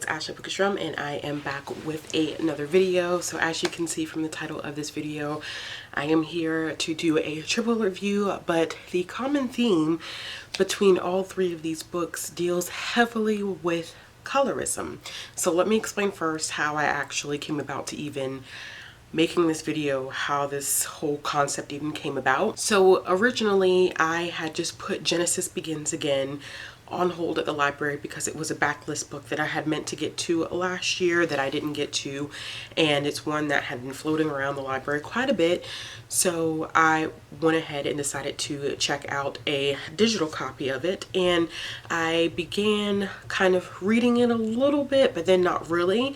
Ashley Bookstrom, and I am back with another video. So as you can see from the title of this video, I am here to do a triple review, but the common theme between all three of these books deals heavily with colorism. So let me explain first how I actually came about to even making this video, how this whole concept even came about. So originally I had just put Genesis Begins Again on hold at the library because it was a backlist book that I had meant to get to last year that I didn't get to, and it's one that had been floating around the library quite a bit. So I went ahead and decided to check out a digital copy of it, and I began kind of reading it a little bit, but then not really.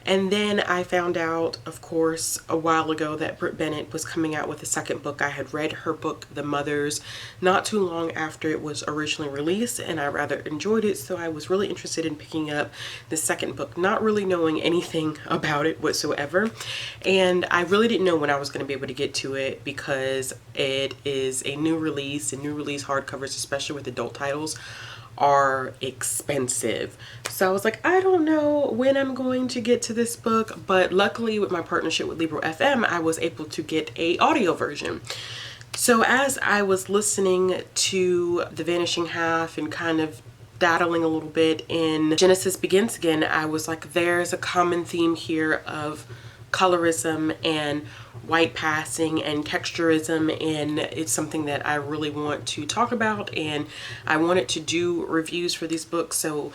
And then I found out, of course, a while ago that Britt Bennett was coming out with a second book. I had read her book, The Mothers, not too long after it was originally released, and I rather enjoyed it, so I was really interested in picking up the second book, not really knowing anything about it whatsoever. And I really didn't know when I was going to be able to get to it because it is a new release, and new release hardcovers, especially with adult titles, are expensive. So I was like, I don't know when I'm going to get to this book, but luckily with my partnership with Libro FM, I was able to get a audio version. So as I was listening to The Vanishing Half and kind of dabbling a little bit in Genesis Begins Again, I was like, there's a common theme here of colorism and white passing and texturism, and it's something that I really want to talk about, and I wanted to do reviews for these books. So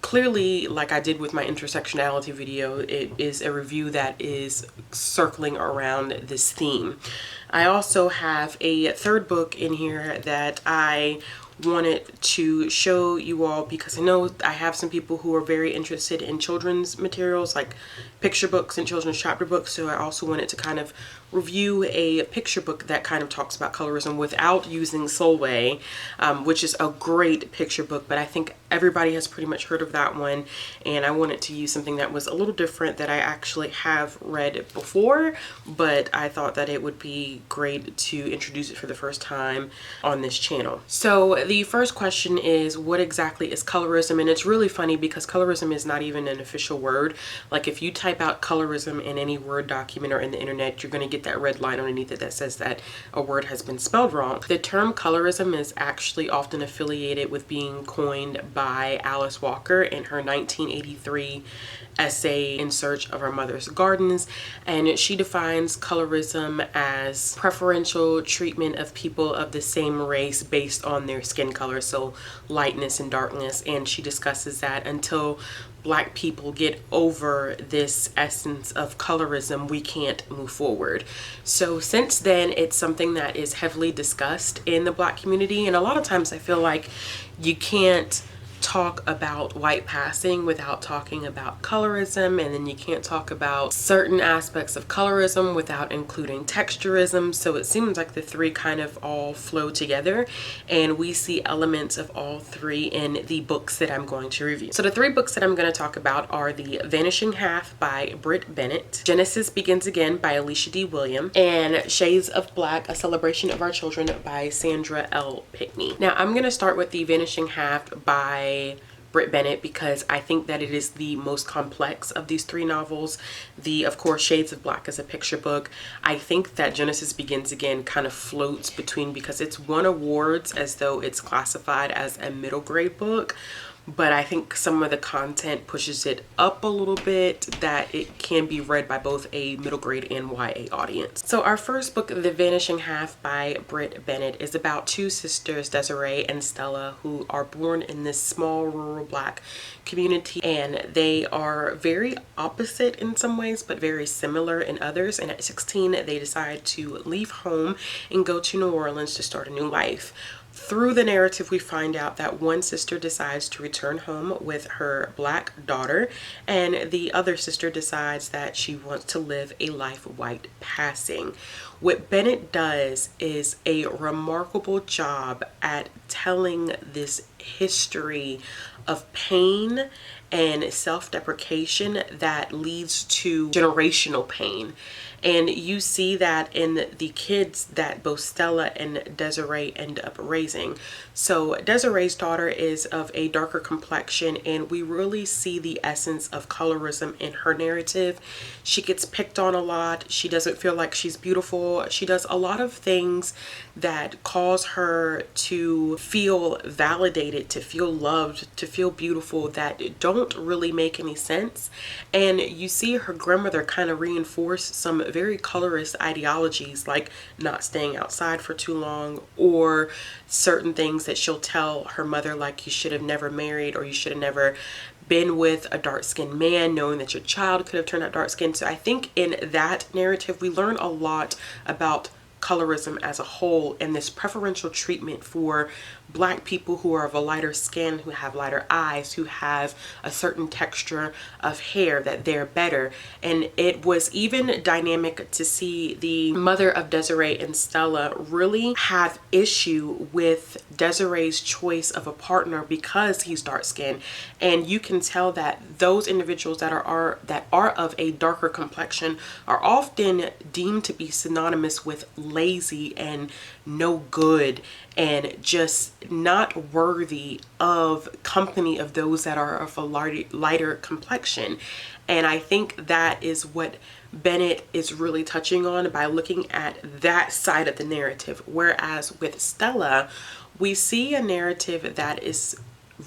clearly, like I did with my intersectionality video, it is a review that is circling around this theme. I also have a third book in here that I wanted to show you all because I know I have some people who are very interested in children's materials like picture books and children's chapter books. So I also wanted to kind of review a picture book that kind of talks about colorism without using Solway, which is a great picture book, but I think everybody has pretty much heard of that one, and I wanted to use something that was a little different that I actually have read before, but I thought that it would be great to introduce it for the first time on this channel. So the first question is, what exactly is colorism? And it's really funny because colorism is not even an official word. Like if you type out colorism in any Word document or in the internet, you're going to get that red line underneath it that says that a word has been spelled wrong. The term colorism is actually often affiliated with being coined by Alice Walker in her 1983 essay In Search of Our Mother's Gardens, and she defines colorism as preferential treatment of people of the same race based on their skin color, so lightness and darkness, and she discusses that until Black people get over this essence of colorism, we can't move forward. So since then, it's something that is heavily discussed in the Black community, and a lot of times I feel like you can't talk about white passing without talking about colorism, and then you can't talk about certain aspects of colorism without including texturism. So it seems like the three kind of all flow together, and we see elements of all three in the books that I'm going to review. So the three books that I'm going to talk about are The Vanishing Half by Britt Bennett, Genesis Begins Again by Alicia D. Williams, and Shades of Black, A Celebration of Our Children by Sandra L. Pickney. Now I'm going to start with The Vanishing Half by Britt Bennett because I think that it is the most complex of these three novels. Of course, Shades of Black is a picture book. I think that Genesis Begins Again kind of floats between, because it's won awards as though it's classified as a middle grade book, but I think some of the content pushes it up a little bit that it can be read by both a middle grade and YA audience. So our first book, The Vanishing Half by Britt Bennett, is about two sisters, Desiree and Stella, who are born in this small rural Black community, and they are very opposite in some ways but very similar in others. And at 16 they decide to leave home and go to New Orleans to start a new life. Through the narrative, we find out that one sister decides to return home with her Black daughter, and the other sister decides that she wants to live a life of white passing. What Bennett does is a remarkable job at telling this history of pain and self-deprecation that leads to generational pain. And you see that in the kids that both Stella and Desiree end up raising. So Desiree's daughter is of a darker complexion, and we really see the essence of colorism in her narrative. She gets picked on a lot. She doesn't feel like she's beautiful. She does a lot of things that cause her to feel validated, to feel loved, to feel beautiful, that don't really make any sense. And you see her grandmother kind of reinforce some very colorist ideologies, like not staying outside for too long, or certain things that she'll tell her mother, like you should have never married, or you should have never been with a dark-skinned man, knowing that your child could have turned out dark-skinned. So I think in that narrative we learn a lot about colorism as a whole, and this preferential treatment for Black people who are of a lighter skin, who have lighter eyes, who have a certain texture of hair, that they're better. And it was even dynamic to see the mother of Desiree and Stella really have issue with Desiree's choice of a partner because he's dark skinned. And you can tell that those individuals that are of a darker complexion are often deemed to be synonymous with lazy and no good, and just not worthy of company of those that are of a lighter complexion. And I think that is what Bennett is really touching on by looking at that side of the narrative. Whereas with Stella, we see a narrative that is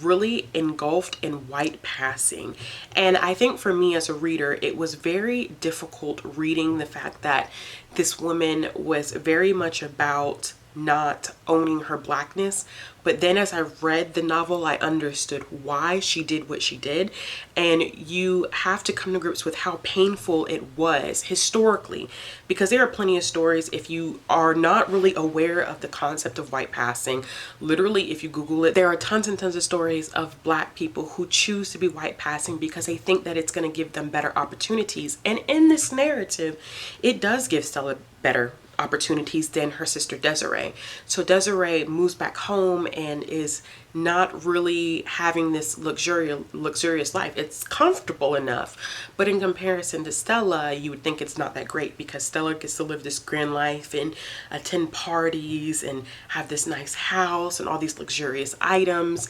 really engulfed in white passing. And I think for me as a reader, it was very difficult reading the fact that this woman was very much about not owning her Blackness. But then as I read the novel, I understood why she did what she did. And you have to come to grips with how painful it was historically, because there are plenty of stories, if you are not really aware of the concept of white passing, literally if you Google it, there are tons and tons of stories of Black people who choose to be white passing because they think that it's going to give them better opportunities. And in this narrative, it does give Stella better opportunities than her sister Desiree. So Desiree moves back home and is not really having this luxurious life. It's comfortable enough, but in comparison to Stella, you would think it's not that great, because Stella gets to live this grand life and attend parties and have this nice house and all these luxurious items.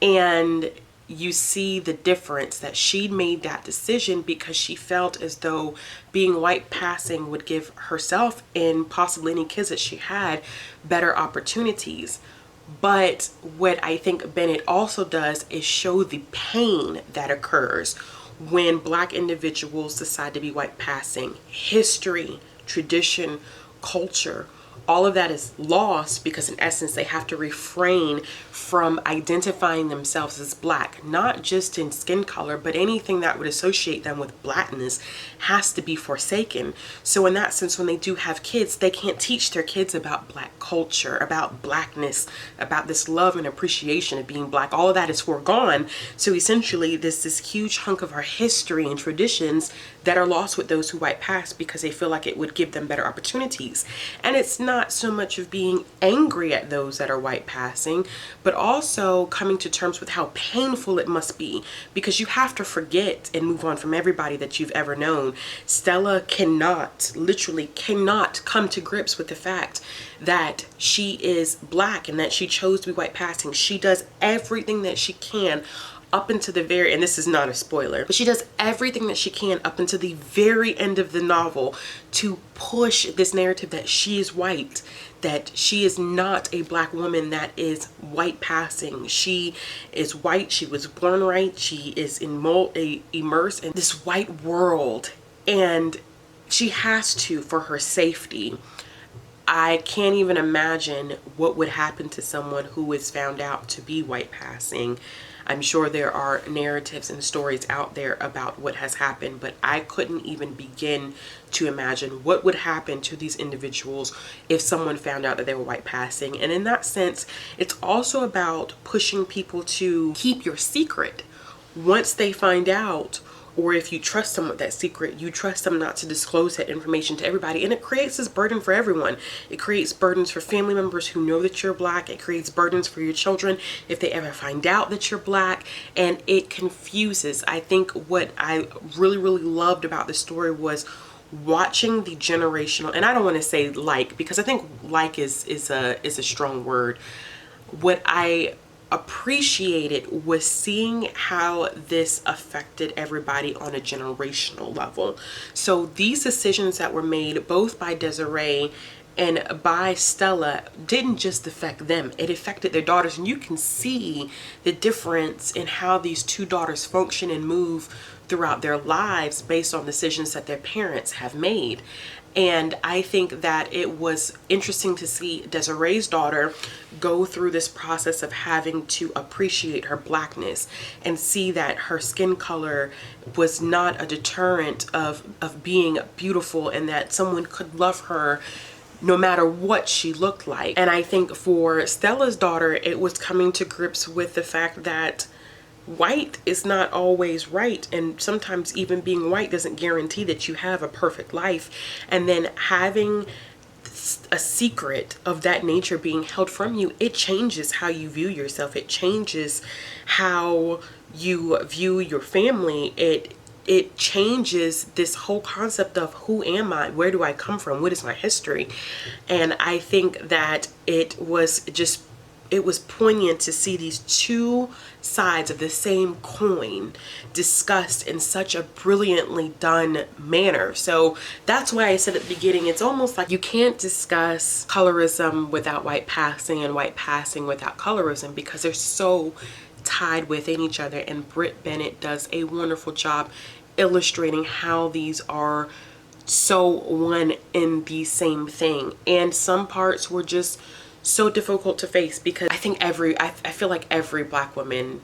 And you see the difference, that she made that decision because she felt as though being white passing would give herself and possibly any kids that she had better opportunities. But what I think Bennett also does is show the pain that occurs when Black individuals decide to be white passing. History, tradition, culture, all of that is lost because in essence they have to refrain from identifying themselves as Black, not just in skin color, but anything that would associate them with Blackness has to be forsaken. So in that sense, when they do have kids, they can't teach their kids about Black culture, about Blackness, about this love and appreciation of being Black. All of that is foregone. So essentially there's this huge hunk of our history and traditions that are lost with those who white pass because they feel like it would give them better opportunities. And it's not so much of being angry at those that are white passing, but also coming to terms with how painful it must be, because you have to forget and move on from everybody that you've ever known. Stella literally cannot come to grips with the fact that she is Black and that she chose to be white passing. She does everything that she can up until the very, and this is not a spoiler, but she does everything that she can up until the very end of the novel to push this narrative that she is white, that she is not a Black woman that is white passing. She is white, she was born right, she is immersed in this white world, and she has to for her safety. I can't even imagine what would happen to someone who is found out to be white passing. I'm sure there are narratives and stories out there about what has happened, but I couldn't even begin to imagine what would happen to these individuals if someone found out that they were white passing. And in that sense, it's also about pushing people to keep your secret. Once they find out, or if you trust them with that secret, you trust them not to disclose that information to everybody. And it creates this burden for everyone. It creates burdens for family members who know that you're Black. It creates burdens for your children if they ever find out that you're Black. And it confuses. I think what I really, really loved about this story was watching the generational, and I don't want to say like, because I think like is a strong word. What I appreciated was seeing how this affected everybody on a generational level. So these decisions that were made both by Desiree and by Stella didn't just affect them, it affected their daughters. And you can see the difference in how these two daughters function and move throughout their lives based on decisions that their parents have made. And I think that it was interesting to see Desiree's daughter go through this process of having to appreciate her Blackness and see that her skin color was not a deterrent of being beautiful, and that someone could love her no matter what she looked like. And I think for Stella's daughter, it was coming to grips with the fact that white is not always right, and sometimes even being white doesn't guarantee that you have a perfect life. And then having a secret of that nature being held from you, it changes how you view yourself. It changes how you view your family. It changes this whole concept of who am I? Where do I come from? What is my history? And I think that it was poignant to see these two sides of the same coin discussed in such a brilliantly done manner. So that's why I said at the beginning, it's almost like you can't discuss colorism without white passing and white passing without colorism, because they're so tied within each other. And Britt Bennett does a wonderful job illustrating how these are so one in the same thing. And some parts were just so difficult to face, because I think I feel like every Black woman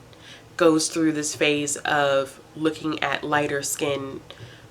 goes through this phase of looking at lighter skinned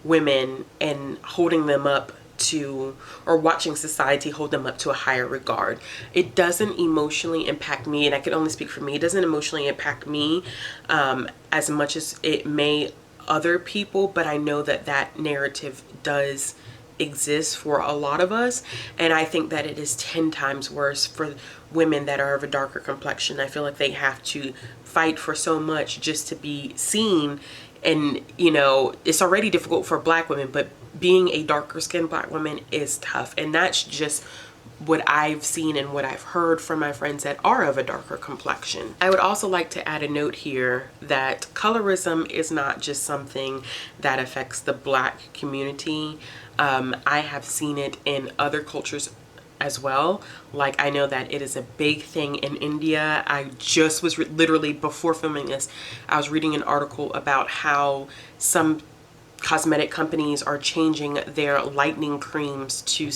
women and holding them up to, or watching society hold them up to a higher regard. It doesn't emotionally impact me, and I can only speak for me, it doesn't emotionally impact me as much as it may other people, but I know that that narrative does exists for a lot of us. And I think that it is 10 times worse for women that are of a darker complexion. I feel like they have to fight for so much just to be seen. And you know, it's already difficult for Black women, but being a darker skinned Black woman is tough. And that's just what I've seen and what I've heard from my friends that are of a darker complexion. I would also like to add a note here that colorism is not just something that affects the Black community. I have seen it in other cultures as well. Like, I know that it is a big thing in India. I just was literally before filming this, I was reading an article about how some cosmetic companies are changing their lightening creams to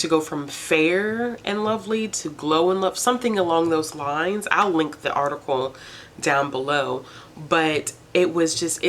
go from fair and lovely to glow and love, something along those lines. I'll link the article down below. But it was just,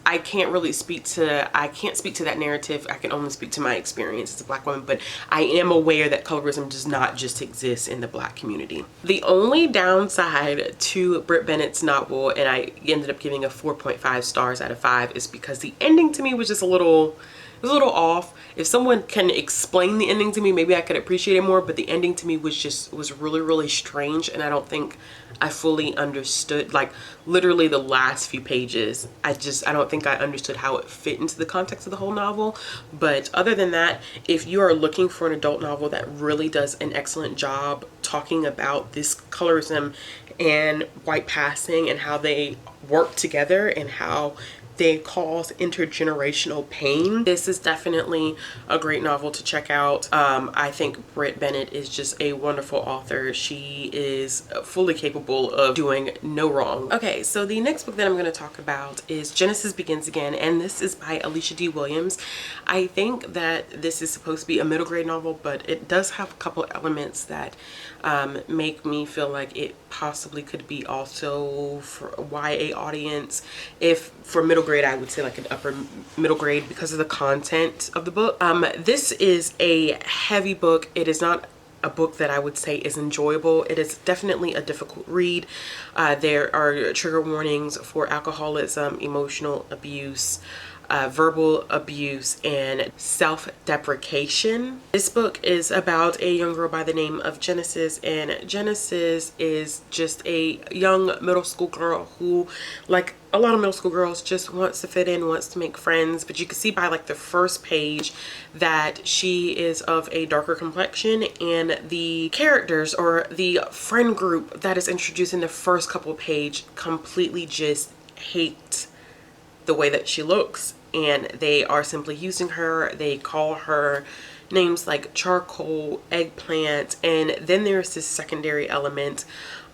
I can't speak to that narrative. I can only speak to my experience as a Black woman, but I am aware that colorism does not just exist in the Black community. The only downside to Britt Bennett's novel, and I ended up giving a 4.5 stars out of 5, is because the ending to me was just a little off. If someone can explain the ending to me, maybe I could appreciate it more, but the ending to me was really, really strange, and I don't think I fully understood, like literally the last few pages. I don't think I understood how it fit into the context of the whole novel. But other than that, if you are looking for an adult novel that really does an excellent job talking about this colorism and white passing and how they work together and how they cause intergenerational pain, this is definitely a great novel to check out. I think Britt Bennett is just a wonderful author. She is fully capable of doing no wrong. Okay, so the next book that I'm going to talk about is Genesis Begins Again, and this is by Alicia D. Williams. I think that this is supposed to be a middle grade novel, but it does have a couple elements that make me feel like it possibly could be also for a YA audience. If for middle grade, I would say like an upper middle grade because of the content of the book. This is a heavy book. It is not a book that I would say is enjoyable. It is definitely a difficult read. There are trigger warnings for alcoholism, emotional abuse, verbal abuse, and self-deprecation. This book is about a young girl by the name of Genesis, and Genesis is just a young middle school girl who, like a lot of middle school girls, just wants to fit in, wants to make friends. But you can see by like the first page that she is of a darker complexion, and the characters or the friend group that is introduced in the first couple of pages completely just hate the way that she looks, and they are simply using her. They call her names like charcoal, eggplant, and then there's this secondary element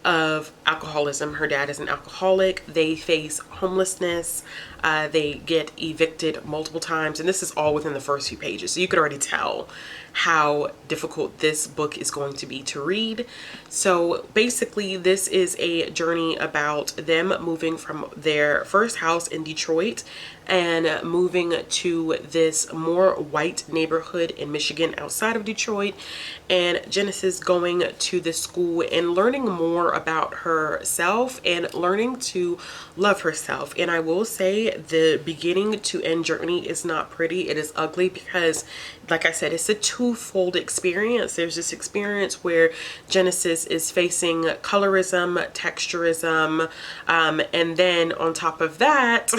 of alcoholism. Her dad is an alcoholic. They face homelessness. They get evicted multiple times, and this is all within the first few pages. So you could already tell how difficult this book is going to be to read. So basically, this is a journey about them moving from their first house in Detroit and moving to this more white neighborhood in Michigan outside of Detroit, and Genesis going to this school and learning more about herself and learning to love herself. And I will say the beginning to end journey is not pretty. It is ugly because, like I said, it's a twofold experience. There's this experience where Genesis is facing colorism, texturism, and then on top of that,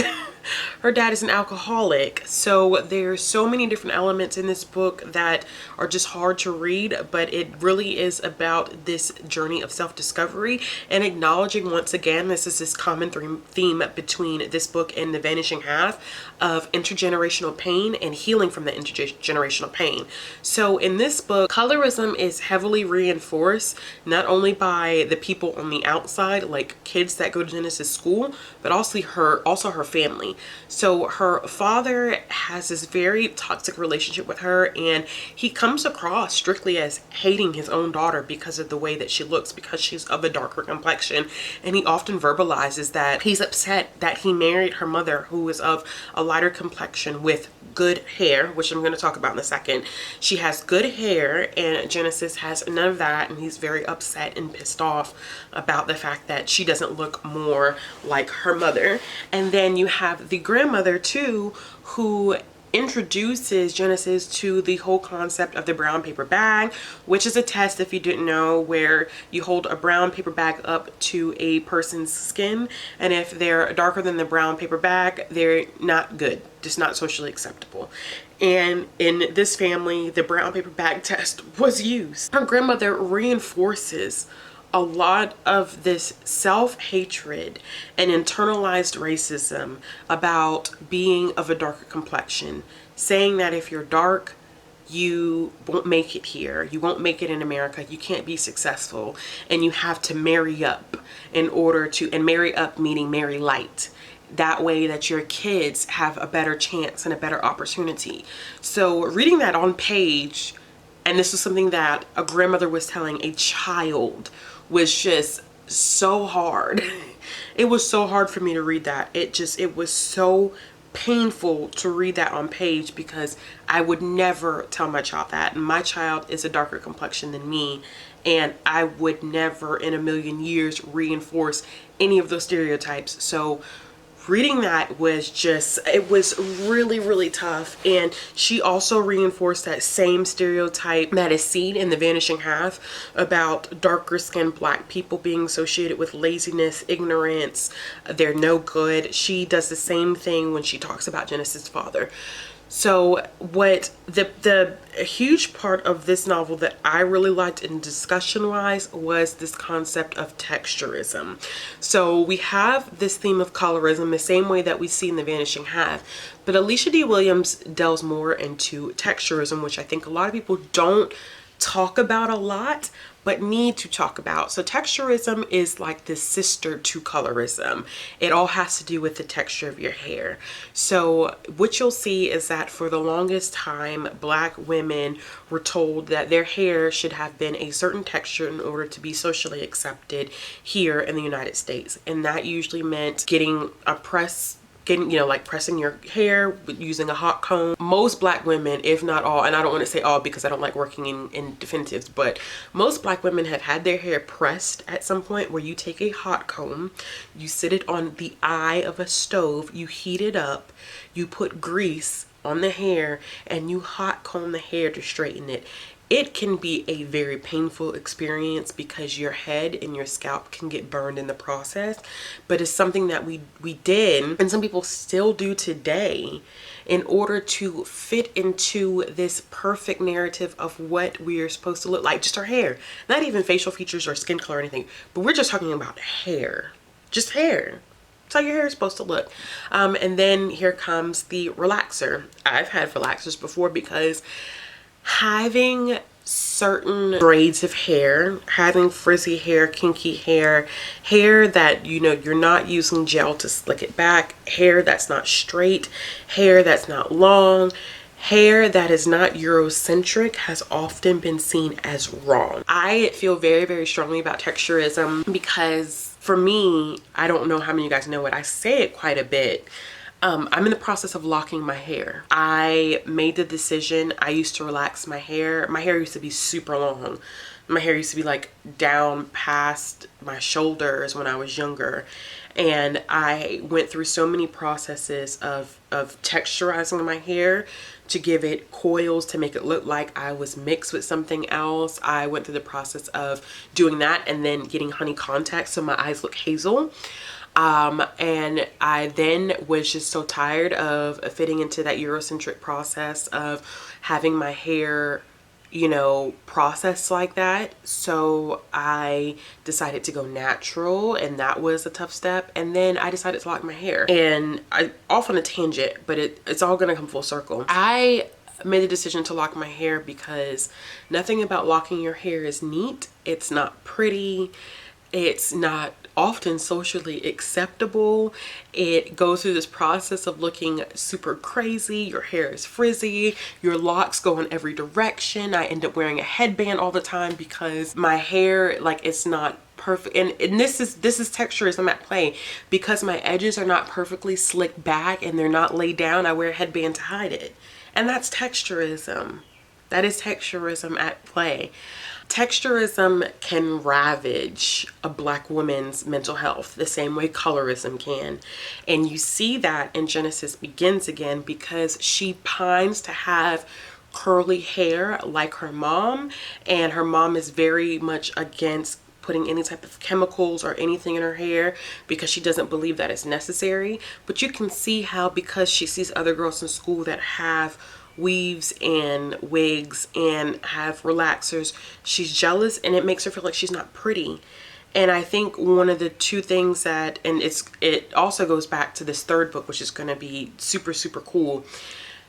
her dad is an alcoholic. So there's so many different elements in this book that are just hard to read, but it really is about this journey of self-discovery and acknowledging, once again, this is this common theme between this book and The Vanishing Half, of intergenerational pain and healing from the intergenerational pain. So in this book, colorism is heavily reinforced not only by the people on the outside, like kids that go to Genesis school, but also her family. So her father has this very toxic relationship with her, and he comes across strictly as hating his own daughter because of the way that she looks, because she's of a darker complexion. And he often verbalizes that he's upset that he married her mother, who is of a lighter complexion with good hair, which I'm going to talk about in a second. She has good hair and Genesis has none of that, and he's very upset and pissed off about the fact that she doesn't look more like her mother. And then you have the grandmother too, who introduces Genesis to the whole concept of the brown paper bag, which is a test, if you didn't know, where you hold a brown paper bag up to a person's skin, and if they're darker than the brown paper bag, they're not good, just not socially acceptable. And in this family, the brown paper bag test was used. Her grandmother reinforces a lot of this self-hatred and internalized racism about being of a darker complexion, saying that if you're dark, you won't make it here, you won't make it in America, you can't be successful, and you have to marry up in order to, and marry up meaning marry light, that way that your kids have a better chance and a better opportunity. So reading that on page, and this was something that a grandmother was telling a child, was just so hard. It was so hard for me to read that. It was so painful to read that on page, because I would never tell my child that. And my child is a darker complexion than me, and I would never in a million years reinforce any of those stereotypes. So reading that was just, it was really, really tough. And she also reinforced that same stereotype that is seen in The Vanishing Half about darker skinned Black people being associated with laziness, ignorance, they're no good. She does the same thing when she talks about Genesis' father. So what the huge part of this novel that I really liked in discussion wise was this concept of texturism. So we have this theme of colorism the same way that we see in The Vanishing Half, but Alicia D. Williams delves more into texturism, which I think a lot of people don't talk about a lot, but need to talk about. So texturism is like the sister to colorism. It all has to do with the texture of your hair. So what you'll see is that for the longest time, Black women were told that their hair should have been a certain texture in order to be socially accepted here in the United States. And that usually meant getting a press getting, you know, like pressing your hair with using a hot comb. Most black women, if not all, and I don't want to say all because I don't like working in definitives, but most black women have had their hair pressed at some point, where you take a hot comb, you sit it on the eye of a stove, you heat it up, you put grease on the hair, and you hot comb the hair to straighten it. It can be a very painful experience because your head and your scalp can get burned in the process, but it's something that we did, and some people still do today, in order to fit into this perfect narrative of what we are supposed to look like. Just our hair, not even facial features or skin color or anything, but we're just talking about hair, just hair. That's how your hair is supposed to look. And then here comes the relaxer. I've had relaxers before because having certain braids of hair, having frizzy hair, kinky hair, hair that, you know, you're not using gel to slick it back, hair that's not straight, hair that's not long, hair that is not Eurocentric, has often been seen as wrong. I feel very, very strongly about texturism because for me, I don't know how many of you guys know it, I say it quite a bit. I'm in the process of locking my hair. I made the decision. I used to relax my hair. My hair used to be super long. My hair used to be like down past my shoulders when I was younger. And I went through so many processes of texturizing my hair to give it coils, to make it look like I was mixed with something else. I went through the process of doing that and then getting honey contacts so my eyes look hazel. And I then was just so tired of fitting into that Eurocentric process of having my hair, you know, processed like that. So I decided to go natural, and that was a tough step. And then I decided to lock my hair, and I off on a tangent, but it's all gonna come full circle. I made the decision to lock my hair because nothing about locking your hair is neat. It's not pretty. It's not often socially acceptable. It goes through this process of looking super crazy. Your hair is frizzy, your locks go in every direction. I end up wearing a headband all the time because my hair, like, it's not perfect. And this is texturism at play. Because my edges are not perfectly slicked back and they're not laid down, I wear a headband to hide it. And that's texturism. That is texturism at play. Texturism can ravage a black woman's mental health the same way colorism can. And you see that in Genesis Begins Again because she pines to have curly hair like her mom, and her mom is very much against putting any type of chemicals or anything in her hair because she doesn't believe that it's necessary. But you can see how, because she sees other girls in school that have weaves and wigs and have relaxers, she's jealous, and it makes her feel like she's not pretty. And I think one of the two things that, and it also goes back to this third book, which is going to be super, super cool.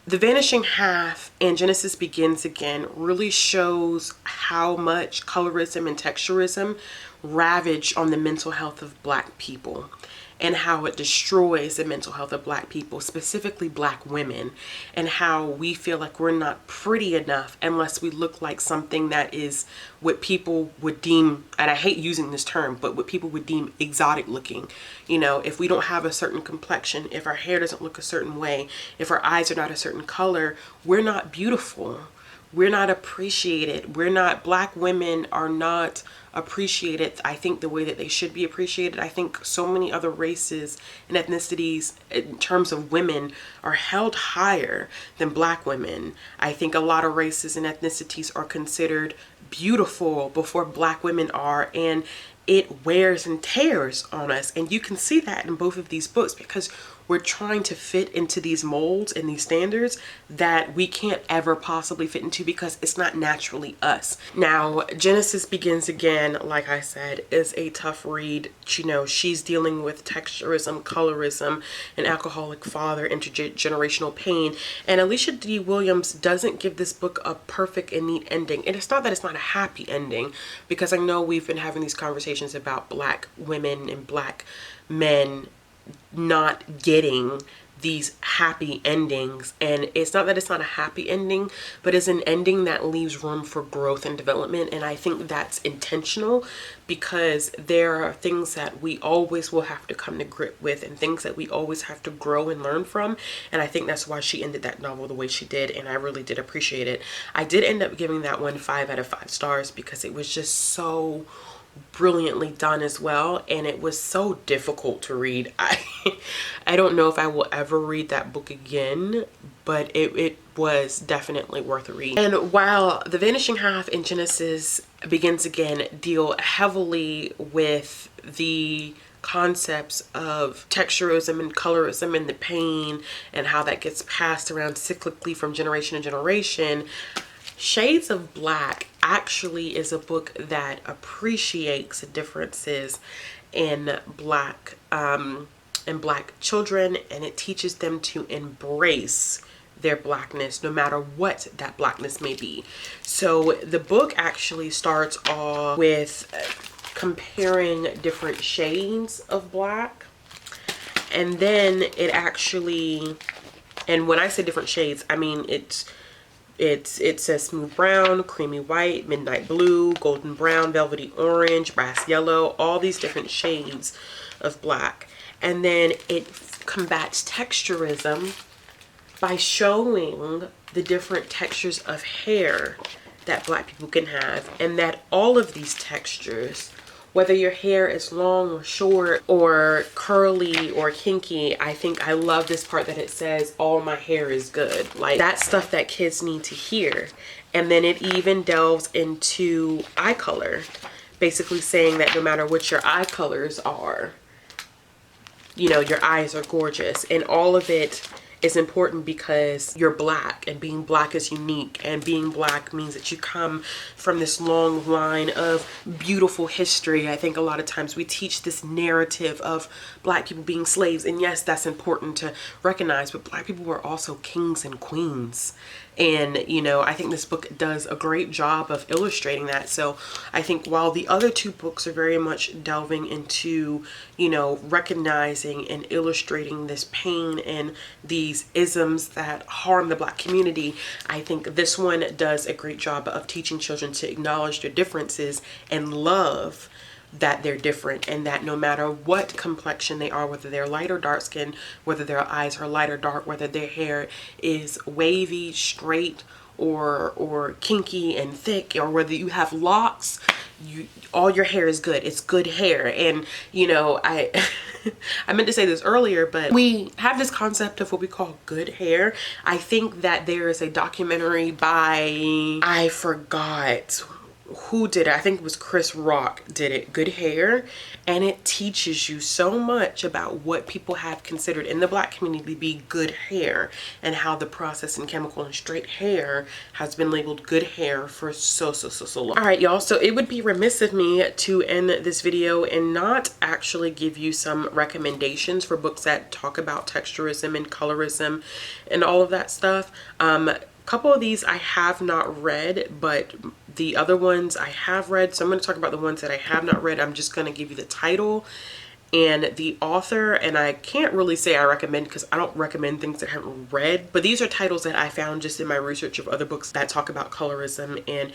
The Vanishing Half and Genesis Begins Again really shows how much colorism and texturism ravage on the mental health of black people, and how it destroys the mental health of black people, specifically black women, and how we feel like we're not pretty enough unless we look like something that is what people would deem, and I hate using this term, but what people would deem exotic looking. You know, if we don't have a certain complexion, if our hair doesn't look a certain way, if our eyes are not a certain color, we're not beautiful. We're not appreciated. Black women are not appreciated, I think, the way that they should be appreciated. I think so many other races and ethnicities in terms of women are held higher than black women. I think a lot of races and ethnicities are considered beautiful before black women are, and it wears and tears on us. And you can see that in both of these books because we're trying to fit into these molds and these standards that we can't ever possibly fit into because it's not naturally us. Now, Genesis Begins Again, like I said, is a tough read. You know, she's dealing with texturism, colorism, an alcoholic father, intergenerational pain. And Alicia D. Williams doesn't give this book a perfect and neat ending. And it's not that it's not a happy ending, because I know we've been having these conversations about black women and black men not getting these happy endings. And it's not that it's not a happy ending, but it's an ending that leaves room for growth and development. And I think that's intentional, because there are things that we always will have to come to grip with, and things that we always have to grow and learn from. And I think that's why she ended that novel the way she did, and I really did appreciate it. I did end up giving that one 5 out of 5 stars because it was just so brilliantly done as well, and it was so difficult to read. I don't know if I will ever read that book again, but it was definitely worth a read. And while The Vanishing Half and Genesis Begins Again deal heavily with the concepts of texturism and colorism and the pain and how that gets passed around cyclically from generation to generation, Shades of Black actually is a book that appreciates the differences in black children, and it teaches them to embrace their blackness no matter what that blackness may be. So the book actually starts off with comparing different shades of black, and then it actually, and when I say different shades, I mean it says smooth brown, creamy white, midnight blue, golden brown, velvety orange, brass yellow, all these different shades of black. And then it combats texturism by showing the different textures of hair that black people can have, and that all of these textures, whether your hair is long or short or curly or kinky, I love this part that it says all my hair is good. Like, that's stuff that kids need to hear. And then it even delves into eye color, basically saying that no matter what your eye colors are, you know, your eyes are gorgeous. And all of it is important because you're black, and being black is unique, and being black means that you come from this long line of beautiful history. I think a lot of times we teach this narrative of black people being slaves, and yes, that's important to recognize, but black people were also kings and queens. And, you know, I think this book does a great job of illustrating that. So I think while the other two books are very much delving into, you know, recognizing and illustrating this pain and these isms that harm the black community, I think this one does a great job of teaching children to acknowledge their differences and love that they're different, and that no matter what complexion they are, whether they're light or dark skin, whether their eyes are light or dark, whether their hair is wavy, straight, or kinky and thick, or whether you have locks, all your hair is good. It's good hair. And you know, I meant to say this earlier, but we have this concept of what we call good hair. I think that there is a documentary by, I forgot who did it, I think it was Chris Rock did it, Good Hair, and it teaches you so much about what people have considered in the black community to be good hair, and how the process in chemical and straight hair has been labeled good hair for so long. All right, y'all, so it would be remiss of me to end this video and not actually give you some recommendations for books that talk about texturism and colorism and all of that stuff. A couple of these I have not read, but the other ones I have read. So I'm going to talk about the ones that I have not read. I'm just going to give you the title and the author, and I can't really say I recommend because I don't recommend things that I haven't read, but these are titles that I found just in my research of other books that talk about colorism and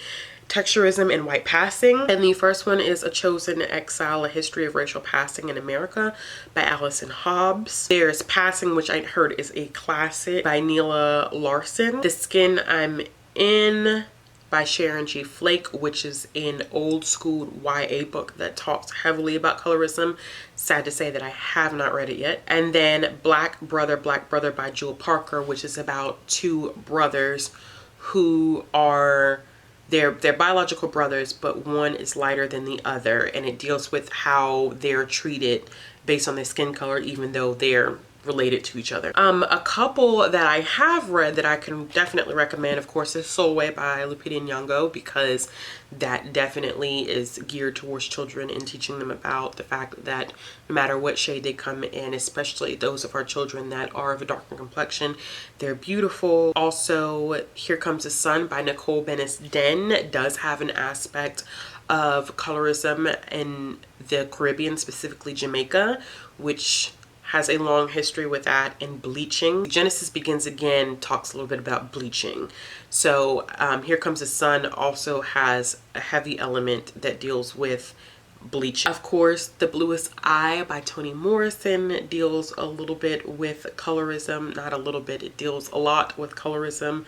texturism and white passing. And the first one is A Chosen Exile, A History of Racial Passing in America by Allison Hobbs. There's Passing, which I heard is a classic, by Neela Larson. The Skin I'm In by Sharon G. Flake, which is an old school YA book that talks heavily about colorism. Sad to say that I have not read it yet. And then Black Brother by Jewel Parker, which is about two brothers who are, they're biological brothers, but one is lighter than the other, and it deals with how they're treated based on their skin color, even though they're related to each other. A couple that I have read that I can definitely recommend, of course, is Soul Way by Lupita Nyong'o, because that definitely is geared towards children and teaching them about the fact that no matter what shade they come in, especially those of our children that are of a darker complexion, they're beautiful. Also, Here Comes the Sun by Nicole Benes-Den does have an aspect of colorism in the Caribbean, specifically Jamaica, which has a long history with that, and bleaching. Genesis Begins Again talks a little bit about bleaching. So Here Comes the Sun also has a heavy element that deals with bleaching. Of course, The Bluest Eye by Toni Morrison deals a little bit with colorism. Not a little bit, it deals a lot with colorism.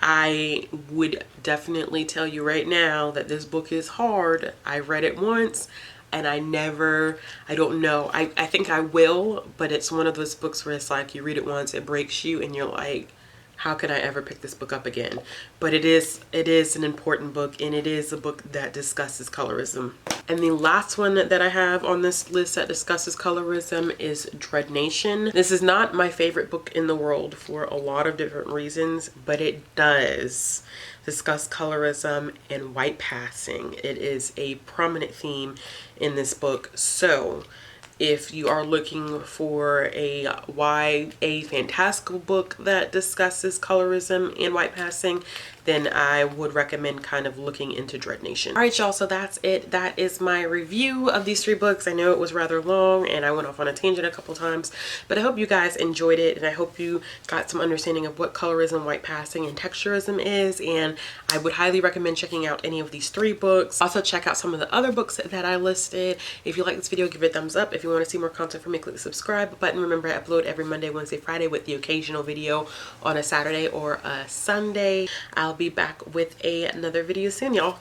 I would definitely tell you right now that this book is hard. I read it once and I don't know. I think I will, but it's one of those books where it's like you read it once, it breaks you, and you're like, how can I ever pick this book up again? But it is an important book, and it is a book that discusses colorism. And the last one that I have on this list that discusses colorism is Dread Nation. This is not my favorite book in the world for a lot of different reasons, but it does discuss colorism and white passing. It is a prominent theme in this book. So if you are looking for a fantastical book that discusses colorism and white passing, then I would recommend kind of looking into Dread Nation. All right, y'all, so that's it. That is my review of these 3 books. I know it was rather long and I went off on a tangent a couple times, but I hope you guys enjoyed it, and I hope you got some understanding of what colorism, white passing, and texturism is, and I would highly recommend checking out any of these 3 books. Also, check out some of the other books that I listed. If you like this video, give it a thumbs up. If you want to see more content from me, click the subscribe button. Remember, I upload every Monday, Wednesday, Friday, with the occasional video on a Saturday or a Sunday. I'll be back with another video soon, y'all.